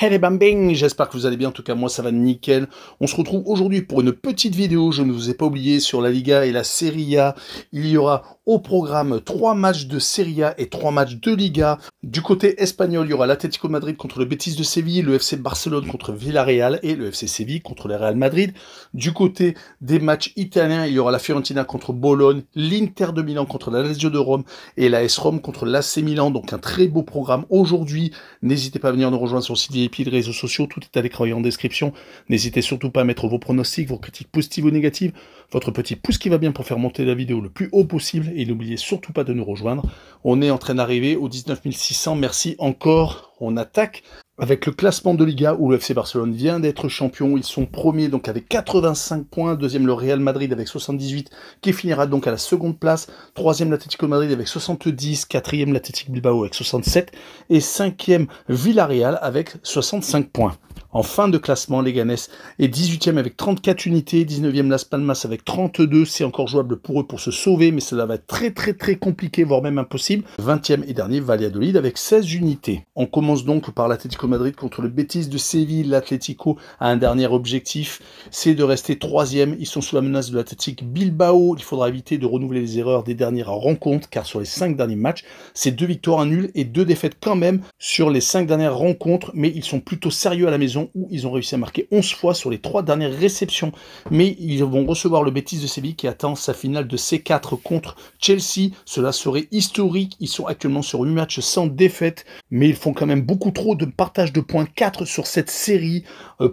Hey bambing, j'espère que vous allez bien, en tout cas moi ça va nickel. On se retrouve aujourd'hui pour une petite vidéo, je ne vous ai pas oublié, sur la Liga et la Serie A. Il y aura au programme 3 matchs de Serie A et 3 matchs de Liga. Du côté espagnol, il y aura l'Atlético de Madrid contre le Betis de Séville, le FC Barcelone contre Villarreal et le FC Séville contre le Real Madrid. Du côté des matchs italiens, il y aura la Fiorentina contre Bologne, l'Inter de Milan contre la Lazio de Rome et la AS Rome contre l'AC Milan. Donc un très beau programme aujourd'hui. N'hésitez pas à venir nous rejoindre sur le site VIP de réseaux sociaux, tout est à l'écran et en description. N'hésitez surtout pas à mettre vos pronostics, vos critiques positives ou négatives, votre petit pouce qui va bien pour faire monter la vidéo le plus haut possible, et n'oubliez surtout pas de nous rejoindre. On est en train d'arriver aux 19 600, merci encore. On attaque avec le classement de Liga où le FC Barcelone vient d'être champion. Ils sont premiers donc avec 85 points, deuxième le Real Madrid avec 78 qui finira donc à la seconde place, troisième l'Atlético de Madrid avec 70, quatrième l'Athletic Bilbao avec 67 et cinquième Villarreal avec 65 points. En fin de classement, Leganés est 18e avec 34 unités, 19e Las Palmas avec 32, c'est encore jouable pour eux pour se sauver, mais cela va être très compliqué, voire même impossible. 20e et dernier, Valladolid avec 16 unités. On commence donc par l'Atlético Madrid contre le Betis de Séville. L'Atlético a un dernier objectif, c'est de rester 3e. Ils sont sous la menace de l'Athletic Bilbao. Il faudra éviter de renouveler les erreurs des dernières rencontres, car sur les 5 derniers matchs, c'est 2 victoires, 1 nul et 2 défaites quand même sur les 5 dernières rencontres, mais ils sont plutôt sérieux à la maison, où ils ont réussi à marquer 11 fois sur les 3 dernières réceptions. Mais ils vont recevoir le Betis de Séville qui attend sa finale de C4 contre Chelsea. Cela serait historique. Ils sont actuellement sur 8 matchs sans défaite, mais ils font quand même beaucoup trop de partage de points, 4 sur cette série.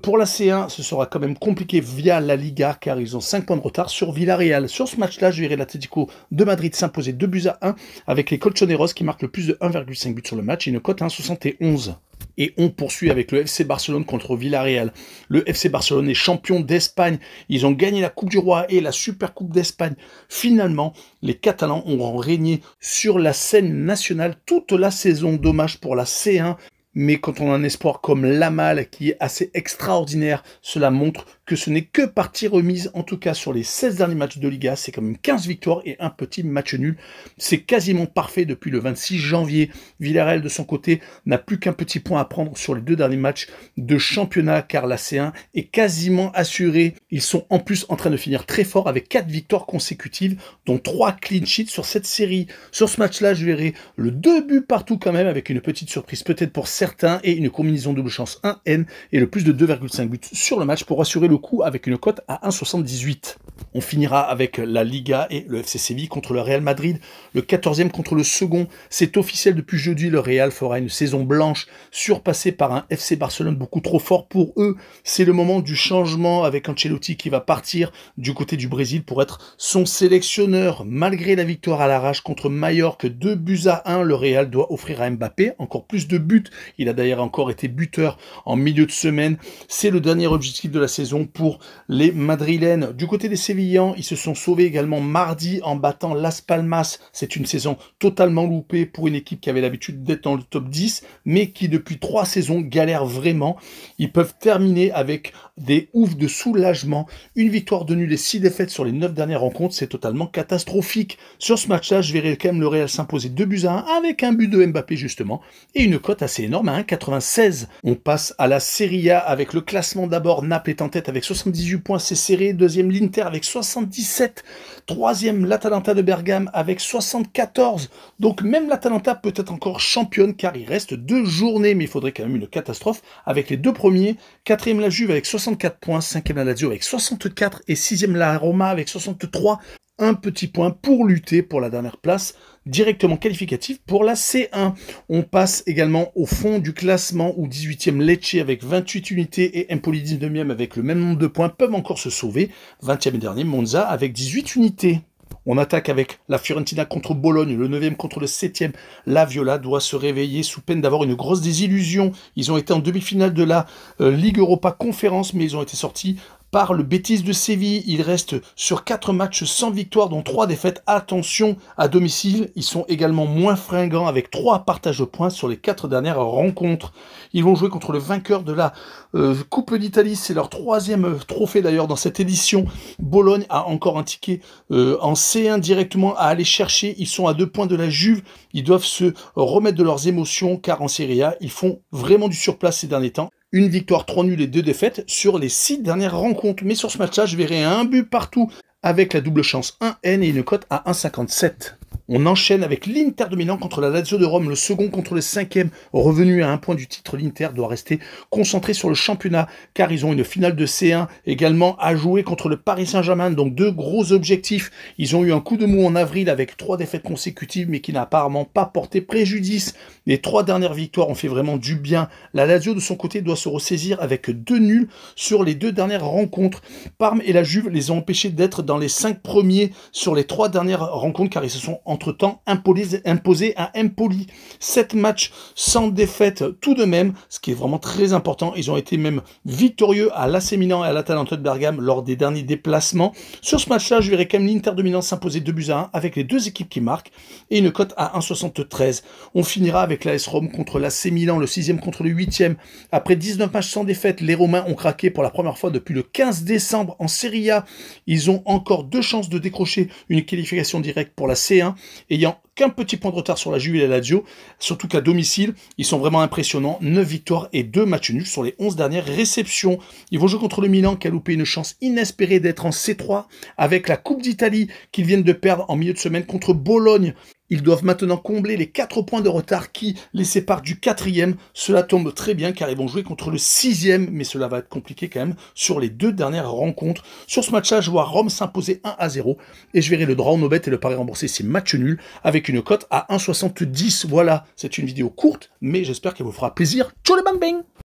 Pour la C1, ce sera quand même compliqué via la Liga, car ils ont 5 points de retard sur Villarreal. Sur ce match-là, je verrai l'Atlético de Madrid s'imposer 2-1 avec les Colchoneros qui marquent le plus de 1,5 buts sur le match et une cote à 1,71. Et on poursuit avec le FC Barcelone contre Villarreal. Le FC Barcelone est champion d'Espagne. Ils ont gagné la Coupe du Roi et la Super Coupe d'Espagne. Finalement, les Catalans ont régné sur la scène nationale toute la saison. Dommage pour la C1. Mais quand on a un espoir comme Lamal qui est assez extraordinaire, cela montre que ce n'est que partie remise. En tout cas, sur les 16 derniers matchs de Liga, c'est quand même 15 victoires et un petit match nul. C'est quasiment parfait depuis le 26 janvier. Villarreal, de son côté, n'a plus qu'un petit point à prendre sur les 2 derniers matchs de championnat, car la C1 est quasiment assurée. Ils sont en plus en train de finir très fort avec 4 victoires consécutives, dont 3 clean sheets sur cette série. Sur ce match-là, je verrai le 2 buts partout quand même, avec une petite surprise peut-être pour certains, et une combinaison double chance 1N, et le plus de 2,5 buts sur le match pour assurer le coup avec une cote à 1,78. On finira avec la Liga et le FC Séville contre le Real Madrid, le 14e contre le second. C'est officiel depuis jeudi, le Real fera une saison blanche, surpassée par un FC Barcelone beaucoup trop fort pour eux. C'est le moment du changement avec Ancelotti qui va partir du côté du Brésil pour être son sélectionneur. Malgré la victoire à l'arrache contre Mallorca, 2-1, le Real doit offrir à Mbappé encore plus de buts. Il a d'ailleurs encore été buteur en milieu de semaine. C'est le dernier objectif de la saison pour les Madrilènes. Du côté des Sévillans, ils se sont sauvés également mardi en battant Las Palmas. C'est une saison totalement loupée pour une équipe qui avait l'habitude d'être dans le top 10, mais qui depuis 3 saisons galère vraiment. Ils peuvent terminer avec des oufs de soulagement. Une victoire de nul et 6 défaites sur les 9 dernières rencontres, c'est totalement catastrophique. Sur ce match-là, je verrai quand même le Real s'imposer 2-1 avec un but de Mbappé justement, et une cote assez énorme à 1,96. On passe à la Serie A avec le classement d'abord. Naples est en tête avec 78 points, c'est serré. Deuxième, l'Inter avec 77. Troisième, l'Atalanta de Bergame avec 74. Donc même l'Atalanta peut être encore championne, car il reste 2 journées, mais il faudrait quand même une catastrophe avec les 2 premiers. Quatrième, la Juve avec 64 points. Cinquième, la Lazio avec 64. Et sixième, la Roma avec 63. Un petit point pour lutter pour la dernière place directement qualificative pour la C1. On passe également au fond du classement où 18e Lecce avec 28 unités et Empoli 19e avec le même nombre de points peuvent encore se sauver. 20e et dernier Monza avec 18 unités. On attaque avec la Fiorentina contre Bologne, le 9e contre le 7e. La Viola doit se réveiller sous peine d'avoir une grosse désillusion. Ils ont été en demi-finale de la Ligue Europa Conférence, mais ils ont été sortis par le Betis de Séville. Ils restent sur 4 matchs sans victoire, dont 3 défaites. Attention, à domicile, ils sont également moins fringants avec 3 partages de points sur les 4 dernières rencontres. Ils vont jouer contre le vainqueur de la Coupe d'Italie. C'est leur 3e trophée d'ailleurs dans cette édition. Bologne a encore un ticket en C1 directement à aller chercher. Ils sont à 2 points de la Juve. Ils doivent se remettre de leurs émotions, car en Serie A, ils font vraiment du surplace ces derniers temps. Une victoire, 3 nuls et 2 défaites sur les 6 dernières rencontres. Mais sur ce match-là, je verrai un but partout avec la double chance 1N et une cote à 1,57. On enchaîne avec l'Inter de Milan contre la Lazio de Rome, le second contre le cinquième. Revenu à un point du titre, l'Inter doit rester concentré sur le championnat car ils ont une finale de C1 également à jouer contre le Paris Saint-Germain. Donc deux gros objectifs. Ils ont eu un coup de mou en avril avec 3 défaites consécutives mais qui n'a apparemment pas porté préjudice. Les 3 dernières victoires ont fait vraiment du bien. La Lazio de son côté doit se ressaisir avec 2 nuls sur les 2 dernières rencontres. Parme et la Juve les ont empêchés d'être dans les 5 premiers sur les 3 dernières rencontres car ils se sont entre-temps imposés à Empoli. 7 matchs sans défaite tout de même, ce qui est vraiment très important. Ils ont été même victorieux à l'AC Milan et à l'Atalanta de Bergame lors des derniers déplacements. Sur ce match-là, je verrai quand même l'Inter de Milan s'imposer 2-1 avec les 2 équipes qui marquent et une cote à 1,73. On finira avec l'AS Rome contre l'AC Milan, le 6e contre le 8e. Après 19 matchs sans défaite, les Romains ont craqué pour la première fois depuis le 15 décembre en Serie A. Ils ont encore 2 chances de décrocher une qualification directe pour la C1, ayant qu'un petit point de retard sur la Juve et la Lazio, surtout qu'à domicile, ils sont vraiment impressionnants, 9 victoires et 2 matchs nuls sur les 11 dernières réceptions. Ils vont jouer contre le Milan qui a loupé une chance inespérée d'être en C3 avec la Coupe d'Italie qu'ils viennent de perdre en milieu de semaine contre Bologne. Ils doivent maintenant combler les 4 points de retard qui les séparent du 4e. Cela tombe très bien car ils vont jouer contre le 6e, mais cela va être compliqué quand même sur les 2 dernières rencontres. Sur ce match-là, je vois Rome s'imposer 1-0 et je verrai le draw no bet et le pari remboursé, c'est match nul avec une cote à 1,70. Voilà, c'est une vidéo courte, mais j'espère qu'elle vous fera plaisir. Tchou les bang bang!